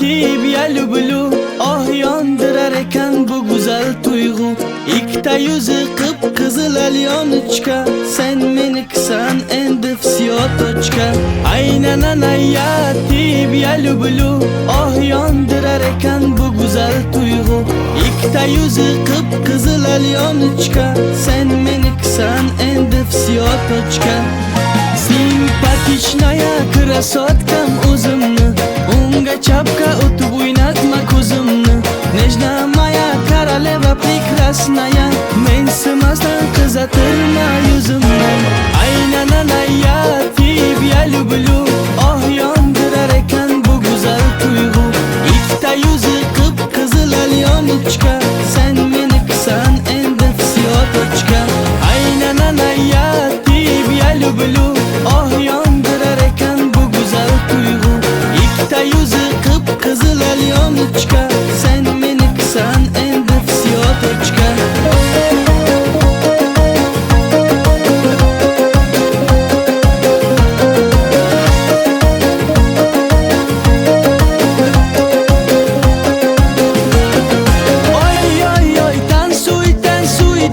yalu bulu ah yondirar ekan bu güzel tuyg'u. Ikkita yuzi qip-qizil alyonechka, sen menikisan endi всё точка. Aynana yatib yalu bulu ah yondirar ekan bu güzel tuyg'u. Ikkita yuzi qip-qizil alyonechka, sen menikisan endi всё точка. Simpatichная krasotkam o'zimni, unga chapka o'tib o'ynatma ko'zimni. Nejna moya koroleva прекрасная, mensimasdan qizatirma yuzimni. Aynana yatib yalu bulu oh yondirar ekan bu güzel tuyg'u. Ikkita yuzi qip-qizil alyonechka, sen menikisan endi всё точка. Aynana yatib yalu bulu oh yondirar ekan bu güzel tuyg'u. Ikkita yuzi qip-qizil alyonechka, sen menikisan endi всё точка.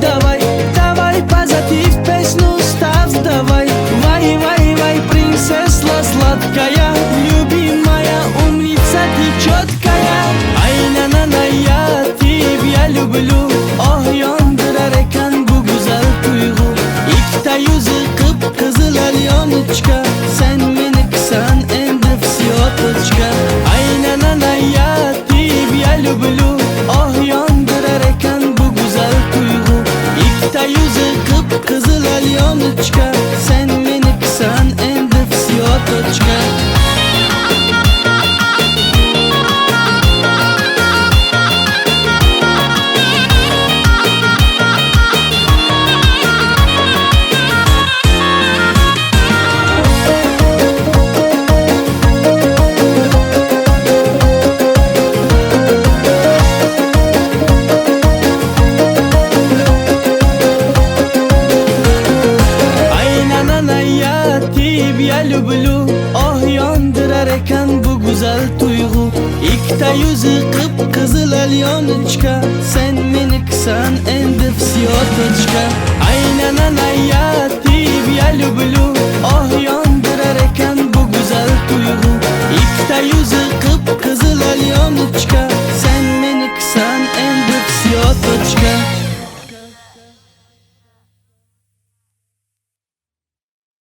Давай, давай, позитив песню ставь, давай. Вай, вай, вай, принцесса сладкая, любимая, умница ты четкая. Aynana yatib yalu bulu oh yondirar ekan bu güzel tuyg'u. Ikkita yuzi qip-qizil alyonechka, sen menikisan endi всё точка. Aynana yatib yalu bulu oh yondirar ekan bu güzel tuyg'u. Ikkita yuzi qip-qizil alyonechka, sen menikisan endi всё точка. Yatib yalu bulu oh yondirar ekan bu güzel tuyg'u. Ikkita yuzi qip-qizil alyonechka, sen menikisan endi всё точка. Aynana yatib yalu bulu oh yondirar ekan bu güzel tuyg'u. Ikkita yuzi qip-qizil alyonechka, sen menikisan endi всё точка.